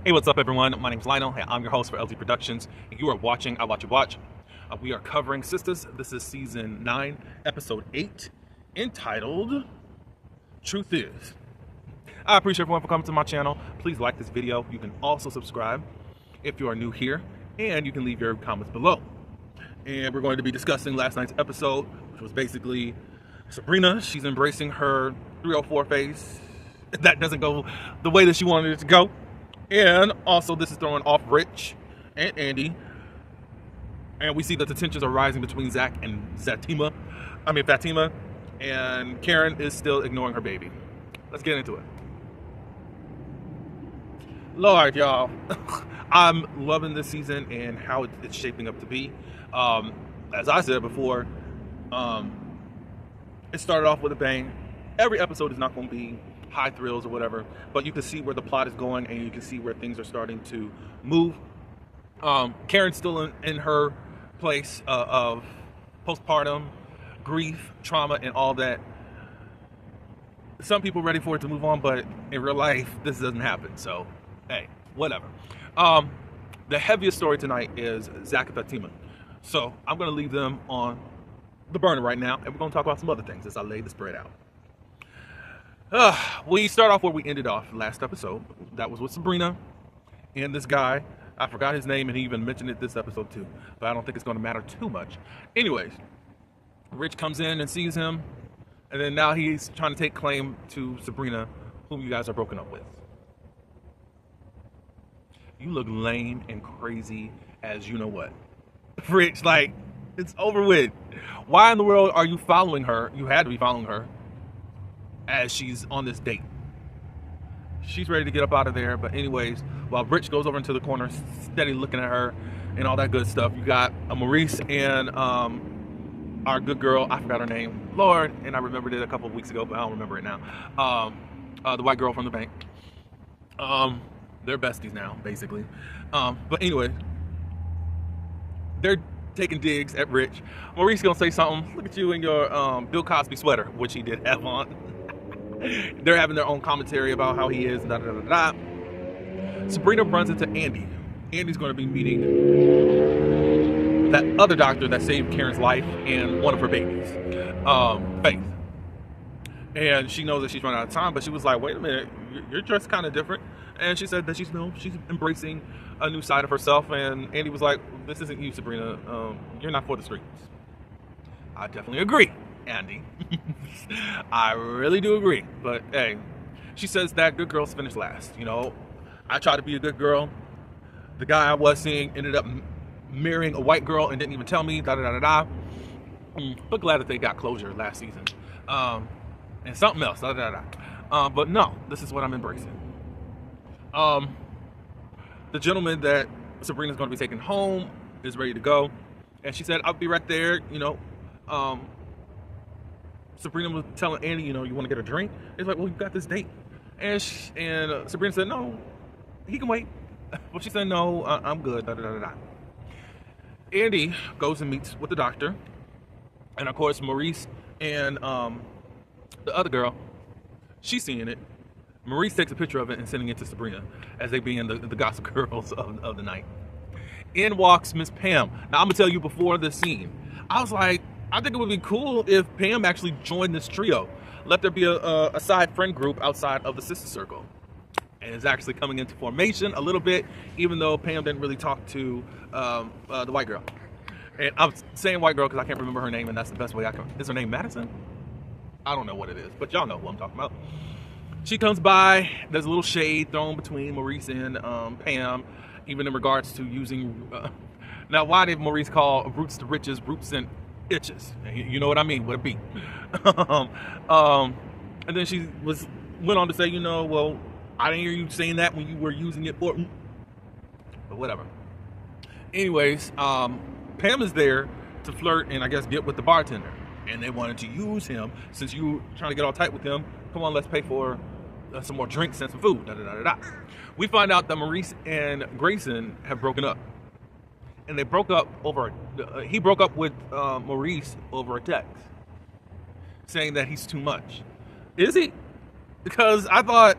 Hey, what's up, everyone? My name's Lionel. Hey, I'm your host for LT Productions, and you are watching I Watch You Watch. We are covering Sistas. This is season 9, episode 8, entitled Truth Is. I appreciate everyone for coming to my channel. Please like this video. You can also subscribe if you are new here, and you can leave your comments below. And we're going to be discussing last night's episode, which was basically Sabrina. She's embracing her 304 phase. That doesn't go the way that she wanted it to go. And also, this is throwing off Rich and Andy. And we see that the tensions are rising between Zach and Fatima. And Karen is still ignoring her baby. Let's get into it. Lord, y'all. I'm loving this season and how it's shaping up to be. As I said before, it started off with a bang. Every episode is not going to be high thrills or whatever, but you can see where the plot is going and you can see where things are starting to move. Karen's still in her place of postpartum grief, trauma, and all that. Some people are ready for it to move on, but in real life, this doesn't happen. So, hey, whatever. The heaviest story tonight is Zach and Fatima. So I'm going to leave them on the burner right now, and we're going to talk about some other things as I lay the spread out. We start off where we ended off last episode. That was with Sabrina and this guy. I forgot his name, and he even mentioned it this episode too, but I don't think it's going to matter too much. Anyways, Rich comes in and sees him, and then now he's trying to take claim to Sabrina, whom you guys are broken up with. You look lame and crazy as you know what. Rich, like, it's over with. Why in the world are you following her? You had to be following her as she's on this date. She's ready to get up out of there, but anyways, while Rich goes over into the corner, steady looking at her and all that good stuff, you got Maurice and our good girl, I forgot her name, Lord, and I remembered it a couple of weeks ago, but I don't remember it now. The white girl from the bank. They're besties now, basically. But anyway, they're taking digs at Rich. Maurice gonna say something. Look at you in your Bill Cosby sweater, which he did have on. They're having their own commentary about how he is. Da, da, da, da, da. Sabrina runs into Andy. Andy's going to be meeting that other doctor that saved Karen's life and one of her babies, Faith. And she knows that she's running out of time, but she was like, "Wait a minute, you're dressed kind of different." And she said that she's embracing a new side of herself. And Andy was like, "This isn't you, Sabrina. You're not for the streets." I definitely agree, Andy. I really do agree. But hey, she says that good girls finish last. You know, I tried to be a good girl. The guy I was seeing ended up marrying a white girl and didn't even tell me. Da da da da da. But glad that they got closure last season. And something else. Da da da da. But no, this is what I'm embracing. The gentleman that Sabrina's going to be taking home is ready to go, and she said, "I'll be right there." You know, Sabrina was telling Andy, "You know, you want to get a drink?" It's like, "Well, you got this date," and Sabrina said, "No, he can wait." Well, she said, "No, I'm good." Da, da, da, da, da. Andy goes and meets with the doctor, and of course, Maurice and the other girl, she's seeing it. Maurice takes a picture of it and sending it to Sabrina as they being the gossip girls of the night. In walks Miss Pam. Now, I'm going to tell you before this scene, I was like, I think it would be cool if Pam actually joined this trio. Let there be a side friend group outside of the sister circle. And it's actually coming into formation a little bit, even though Pam didn't really talk to the white girl. And I'm saying white girl because I can't remember her name, and that's the best way I can. Is her name Madison? I don't know what it is, but y'all know who I'm talking about. She comes by, there's a little shade thrown between Maurice and Pam, even in regards to using... now, why did Maurice call roots to riches, roots and itches? You know what I mean, with a B. And then she went on to say, you know, well, I didn't hear you saying that when you were using it for... But whatever. Anyways, Pam is there to flirt and I guess get with the bartender. And they wanted to use him, since you were trying to get all tight with him. Come on, let's pay for some more drinks and some food. Da, da, da, da, da. We find out that Maurice and Grayson have broken up. And they broke up over, he broke up with Maurice over a text, saying that he's too much. Is he? Because I thought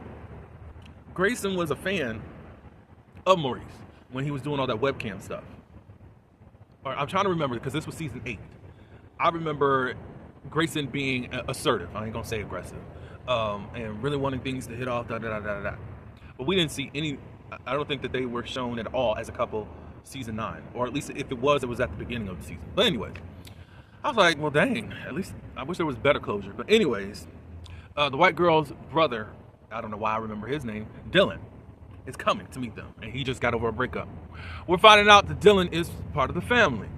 Grayson was a fan of Maurice when he was doing all that webcam stuff. Or I'm trying to remember because this was season 8. I remember Grayson being assertive. I ain't gonna say aggressive, and really wanting things to hit off. Da da da da da. But we didn't see any. I don't think that they were shown at all as a couple season 9, or at least if it was at the beginning of the season. But anyway, I was like, well, dang. At least I wish there was better closure. But anyways, the white girl's brother, I don't know why I remember his name, Dylan, is coming to meet them, and he just got over a breakup. We're finding out that Dylan is part of the family,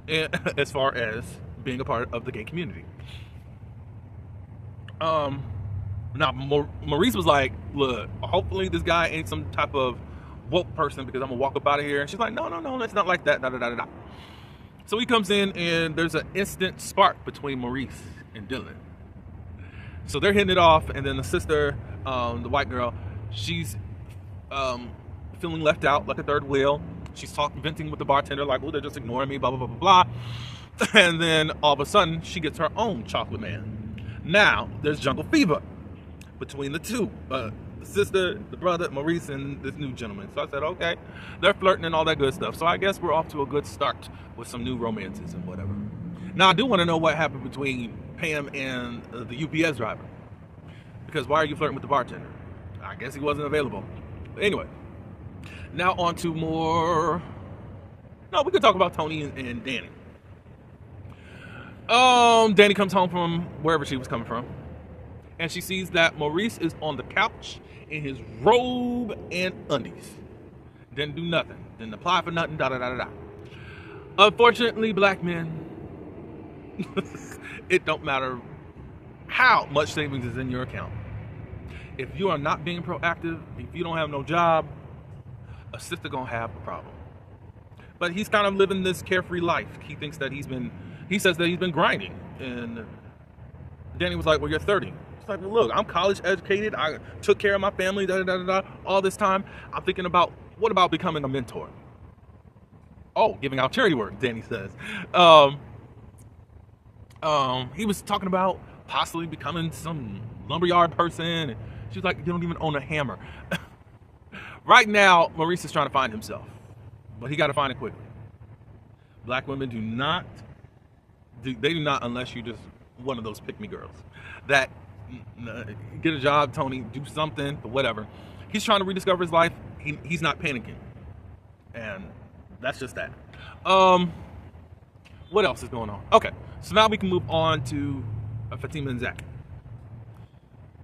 and as far as being a part of the gay community. Now Maurice was like, look, hopefully this guy ain't some type of woke person because I'm gonna walk up out of here. And she's like, no, it's not like that. Da, da, da, da, da. So he comes in and there's an instant spark between Maurice and Dylan. So they're hitting it off, and then the sister, the white girl, she's feeling left out like a third wheel. She's venting with the bartender like, oh, they're just ignoring me, blah, blah, blah, blah, blah. And then all of a sudden, she gets her own chocolate man. Now, there's jungle fever between the two. The sister, the brother, Maurice, and this new gentleman. So I said, okay, they're flirting and all that good stuff. So I guess we're off to a good start with some new romances and whatever. Now, I do want to know what happened between Pam and the UPS driver. Because why are you flirting with the bartender? I guess he wasn't available. But anyway, now on to more... No, we could talk about Tony and Danny. Danny comes home from wherever she was coming from, and she sees that Maurice is on the couch in his robe and undies. Didn't do nothing. Didn't apply for nothing. Da da da da da. Unfortunately, black men, it don't matter how much savings is in your account. If you are not being proactive, if you don't have no job, a sister gonna have a problem. But he's kind of living this carefree life. He thinks that he says that he's been grinding. And Danny was like, well, you're 30. It's like, well, look, I'm college educated. I took care of my family, da, da, da, da, all this time. I'm thinking about, what about becoming a mentor? Oh, giving out charity work, Danny says. He was talking about possibly becoming some lumberyard person. And she was like, you don't even own a hammer. Right now, Maurice is trying to find himself. But he got to find it quickly. Black women do not unless you just one of those pick-me girls that get a job, Tony, do something, but whatever. He's trying to rediscover his life. He's not panicking, and that's just that. What else is going on? Okay, so now we can move on to Fatima and Zach.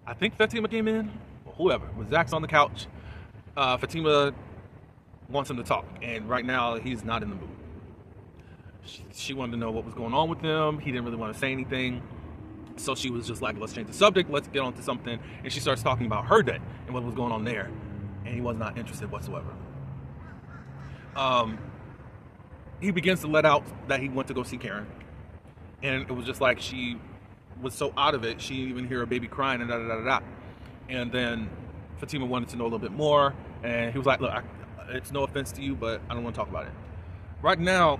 I think Fatima came in, or whoever. When Zach's on the couch, Fatima wants him to talk, and right now he's not in the mood. She wanted to know what was going on with him. He didn't really want to say anything. So she was just like, let's change the subject. Let's get on to something. And she starts talking about her day and what was going on there. And he was not interested whatsoever. He begins to let out that he went to go see Karen. And it was just like she was so out of it, she didn't even hear her baby crying and da da da da. And then Fatima wanted to know a little bit more. And he was like, look, it's no offense to you, but I don't want to talk about it. Right now,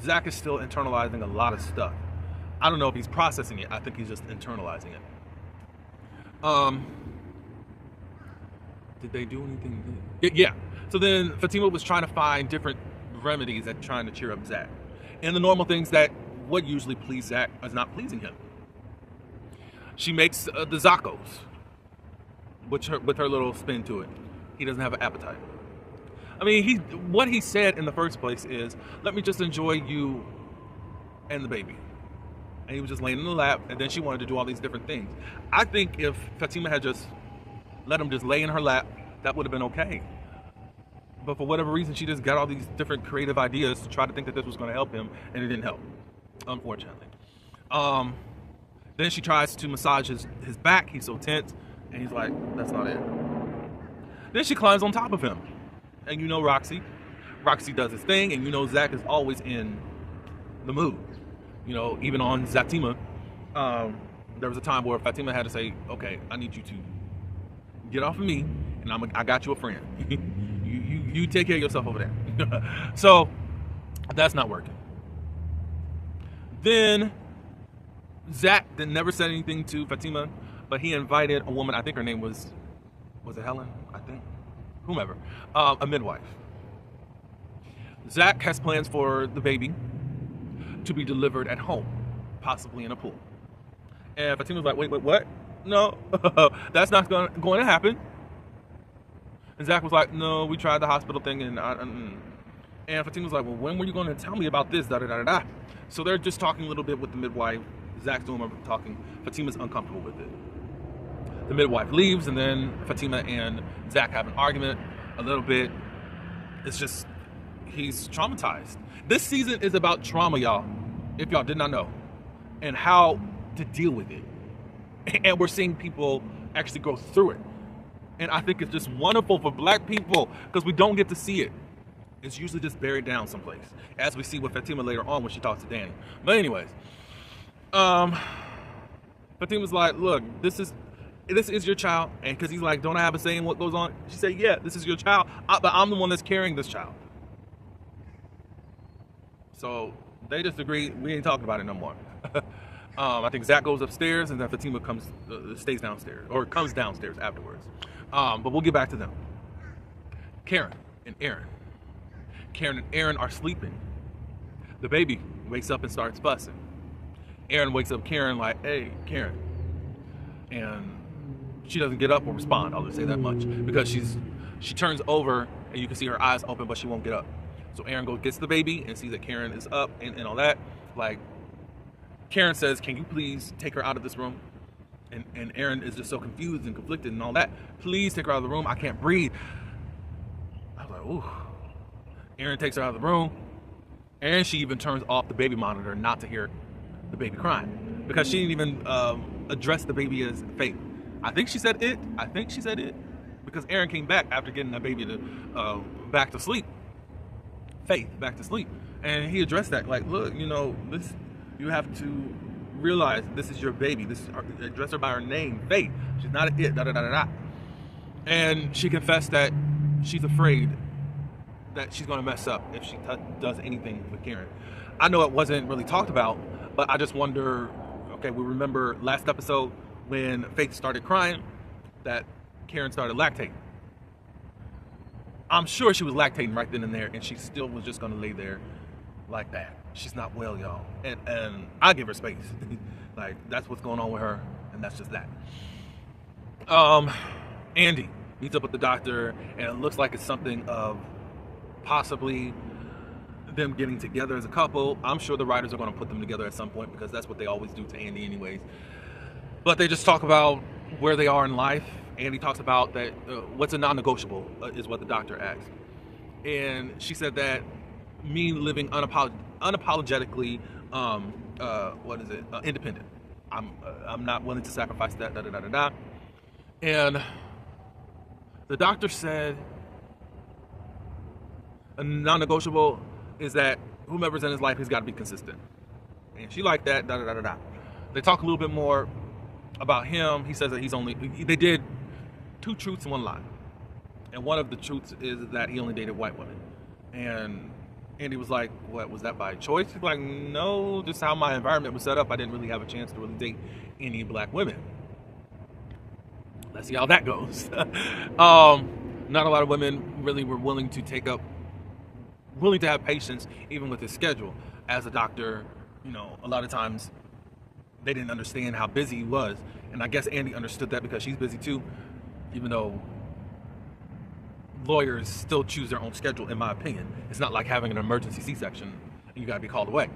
Zach is still internalizing a lot of stuff. I don't know if he's processing it. I think he's just internalizing it. Did they do anything? Yeah. So then Fatima was trying to find different remedies at trying to cheer up Zach. And the normal things that would usually please Zach is not pleasing him. She makes the Zaccos, with her little spin to it. He doesn't have an appetite. I mean, what he said in the first place is, let me just enjoy you and the baby. And he was just laying in the lap, and then she wanted to do all these different things. I think if Fatima had just let him just lay in her lap, that would have been okay. But for whatever reason, she just got all these different creative ideas to try to think that this was going to help him, and it didn't help, unfortunately. Then she tries to massage his back. He's so tense, and he's like, that's not it. Then she climbs on top of him. And you know Roxy does his thing, and you know Zach is always in the mood. You know, even on Zatima, there was a time where Fatima had to say, okay, I need you to get off of me, and I got you a friend. you take care of yourself over there. So that's not working. Then Zach never said anything to Fatima, but he invited a woman, I think her name was it Helen, I think? whomever, a midwife. Zach has plans for the baby to be delivered at home, possibly in a pool. And Fatima's like, wait, what? No, that's not going to happen. And Zach was like, no, we tried the hospital thing, and Fatima's like, well, when were you going to tell me about this? Da da da da. So they're just talking a little bit with the midwife. Zach's doing talking. Fatima's uncomfortable with it. The midwife leaves, and then Fatima and Zach have an argument a little bit. It's just, he's traumatized. This season is about trauma, y'all, if y'all did not know, and how to deal with it. And we're seeing people actually go through it. And I think it's just wonderful for black people because we don't get to see it. It's usually just buried down someplace, as we see with Fatima later on when she talks to Danny. But anyways, Fatima's like, look, this is your child. And because he's like, don't I have a say in what goes on? She said, yeah, this is your child, but I'm the one that's carrying this child. So they just agreed, we ain't talking about it no more. I think Zach goes upstairs, and then Fatima stays downstairs, or comes downstairs afterwards. But we'll get back to them. Karen and Aaron. Karen and Aaron are sleeping. The baby wakes up and starts fussing. Aaron wakes up Karen like, hey, Karen. And she doesn't get up or respond, I'll just say that much. Because she turns over, and you can see her eyes open, but she won't get up. So Aaron gets the baby and sees that Karen is up and all that. Like, Karen says, can you please take her out of this room? And Aaron is just so confused and conflicted and all that. Please take her out of the room. I can't breathe. I was like, ooh. Aaron takes her out of the room. And she even turns off the baby monitor not to hear the baby crying. Because she didn't even address the baby as Faith. I think she said it. Because Aaron came back after getting that baby to back to sleep. Faith, back to sleep. And he addressed that. Like, look, this, you have to realize this is your baby. Address her by her name, Faith. She's not a it, da da da da da. And she confessed that she's afraid that she's going to mess up if she does anything with Karen. I know it wasn't really talked about, but I just wonder, okay, we remember last episode when Faith started crying, that Karen started lactating. I'm sure she was lactating right then and there, and she still was just going to lay there like that. She's not well, y'all. And I give her space. Like, that's what's going on with her, and that's just that. Andy meets up with the doctor, and it looks like it's something of possibly them getting together as a couple. I'm sure the writers are going to put them together at some point because that's what they always do to Andy anyways. But they just talk about where they are in life. Andy talks about that what's a non-negotiable is what the doctor asked. And she said that me living unapologetically, independent. I'm not willing to sacrifice that, da da da da da. And the doctor said a non-negotiable is that whomever's in his life, he's got to be consistent. And she liked that, da da da da da. They talk a little bit more about him. He says that they did 2 truths and 1 lie. And one of the truths is that he only dated white women. And Andy was like, what, was that by choice? He's like, no, just how my environment was set up. I didn't really have a chance to really date any black women. Let's see how that goes. Not a lot of women really were willing to have patience even with his schedule. As a doctor, a lot of times they didn't understand how busy he was. And I guess Andy understood that because she's busy too, even though lawyers still choose their own schedule, in my opinion. It's not like having an emergency C-section and you gotta be called away.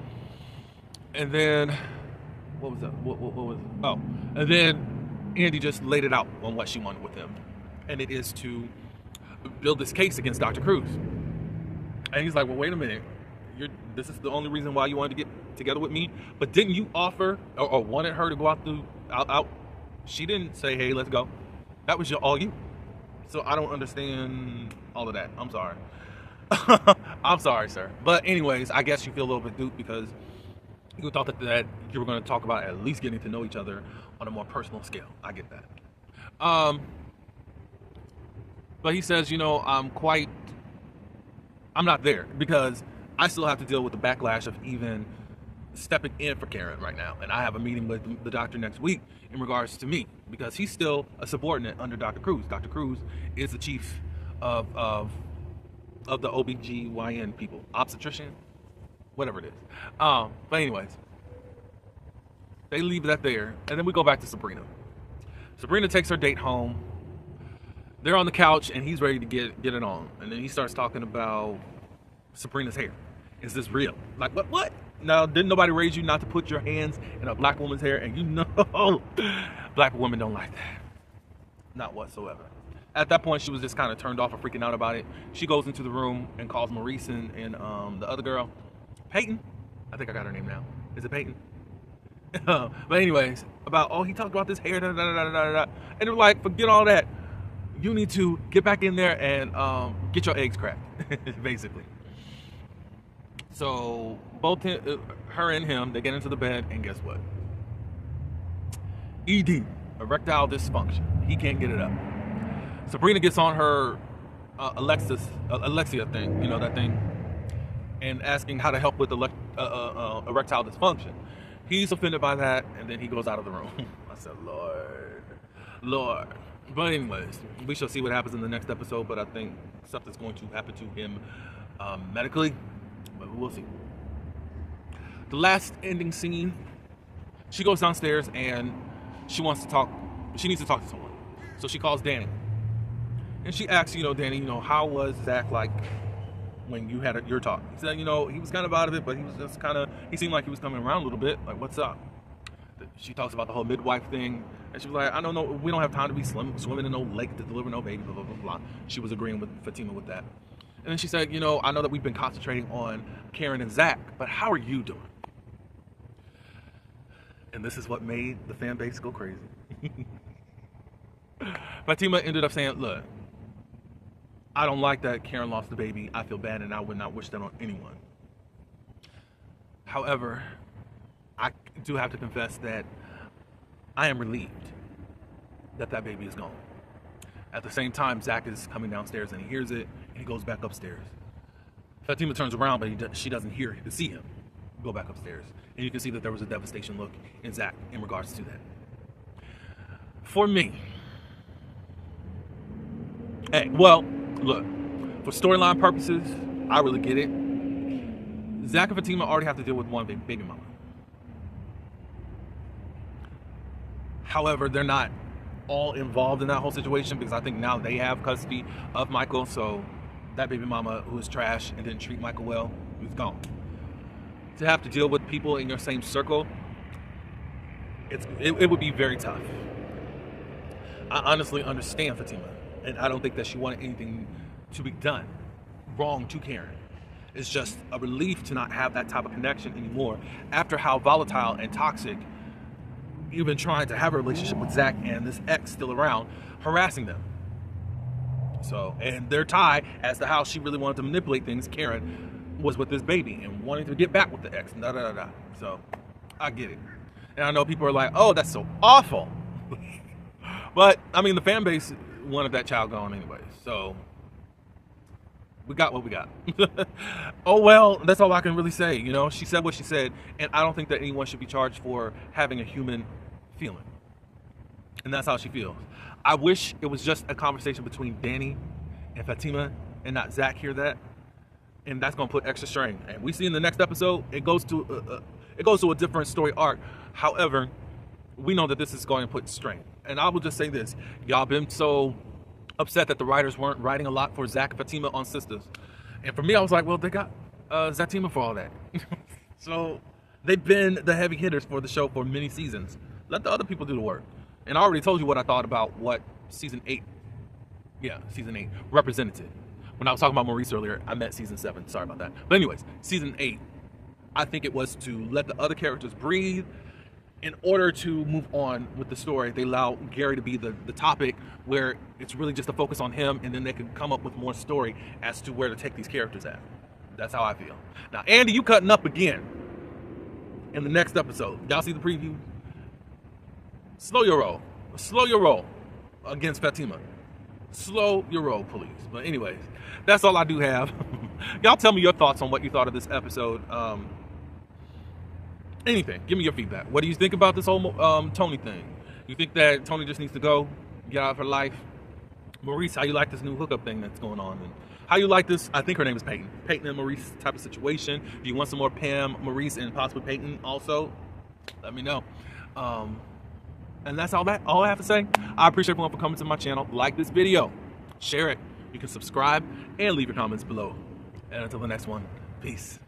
And then, what was that? What was it? Oh, and then Andy just laid it out on what she wanted with him. And it is to build this case against Dr. Cruz. And he's like, well, wait a minute. This is the only reason why you wanted to get together with me? But didn't you offer or wanted her to go out? She didn't say, hey, let's go. That was all you. So I don't understand all of that. I'm sorry. I'm sorry, sir. But anyways, I guess you feel a little bit duped because you thought that you were going to talk about at least getting to know each other on a more personal scale. I get that. But he says, I'm not there because I still have to deal with the backlash of even stepping in for Karen right now. And I have a meeting with the doctor next week in regards to me because he's still a subordinate under Dr. Cruz. Dr. Cruz is the chief of the OBGYN people, obstetrician, whatever it is. But anyways, they leave that there, and then we go back to Sabrina. Sabrina takes her date home. They're on the couch, and he's ready to get it on. And then he starts talking about Sabrina's hair. Is this real? Like, what? Now, didn't nobody raise you not to put your hands in a black woman's hair? And you know, black women don't like that. Not whatsoever. At that point, she was just kind of turned off and freaking out about it. She goes into the room and calls Maurice and the other girl, Peyton. I think I got her name now. Is it Peyton? But anyways, he talked about this hair, and they're like, forget all that. You need to get back in there and get your eggs cracked, basically. So both her and him, they get into the bed, and guess what? ED, erectile dysfunction. He can't get it up. Sabrina gets on her Alexia thing, you know, that thing, and asking how to help with erectile dysfunction. He's offended by that, and then he goes out of the room. I said, Lord. But anyways, we shall see what happens in the next episode, but I think something's going to happen to him medically, but we'll see. The last ending scene, she goes downstairs and she needs to talk to someone. So she calls Danny. And she asks, Danny, how was Zach like when you had your talk? He said, he was kind of out of it, but he was just he seemed like he was coming around a little bit. Like, what's up? She talks about the whole midwife thing. And she was like, I don't know, we don't have time to be swimming in no lake to deliver no baby, blah, blah, blah, blah. She was agreeing with Fatima with that. And then she said, I know that we've been concentrating on Karen and Zach, but how are you doing? And this is what made the fan base go crazy. Fatima ended up saying, look, I don't like that Karen lost the baby. I feel bad, and I would not wish that on anyone. However, I do have to confess that I am relieved that baby is gone. At the same time, Zach is coming downstairs and he hears it, and he goes back upstairs. Fatima turns around, but she doesn't see him go back upstairs. And you can see that there was a devastation look in Zach in regards to that. For me, look, for storyline purposes, I really get it. Zach and Fatima already have to deal with one baby mama. However, they're not all involved in that whole situation, because I think now they have custody of Michael, so that baby mama who is trash and didn't treat Michael well is gone. To have to deal with people in your same circle, it would be very tough. I honestly understand Fatima, and I don't think that she wanted anything to be done wrong to Karen. It's just a relief to not have that type of connection anymore after how volatile and toxic you've been trying to have a relationship with Zach and this ex still around, harassing them. So, and their tie as to how she really wanted to manipulate things, Karen, was with this baby and wanting to get back with the ex. So, I get it. And I know people are like, oh, that's so awful. But, I mean, the fan base wanted that child gone anyway. So, we got what we got. Oh, well, that's all I can really say. She said what she said, and I don't think that anyone should be charged for having a human feeling. And that's how she feels. I wish it was just a conversation between Danny and Fatima and not Zach hear that. And that's going to put extra strain. And we see in the next episode, it goes to a different story arc. However, we know that this is going to put strain. And I will just say this. Y'all been so upset that the writers weren't writing a lot for Zach and Fatima on Sistas. And for me, I was like, well, they got Fatima for all that. So they've been the heavy hitters for the show for many seasons. Let the other people do the work. And I already told you what I thought about what season 8 represented. When I was talking about Maurice earlier, I meant season 7. Sorry about that. But anyways, season 8, I think it was to let the other characters breathe. In order to move on with the story, they allow Gary to be the topic where it's really just a focus on him, and then they can come up with more story as to where to take these characters at. That's how I feel. Now, Andy, you cutting up again in the next episode. Y'all see the preview? Slow your roll against Fatima. Slow your roll, please. But anyways, that's all I do have. Y'all tell me your thoughts on what you thought of this episode. Anything. Give me your feedback. What do you think about this whole Tony thing? You think that Tony just needs to go, get out of her life, Maurice, how you like this new hookup thing that's going on? And how you like this, I think her name is Peyton. Peyton and Maurice type of situation. If you want some more Pam, Maurice, and possibly Peyton also, let me know. And that's all I have to say. I appreciate everyone for coming to my channel. Like this video, share it. You can subscribe and leave your comments below. And until the next one, peace.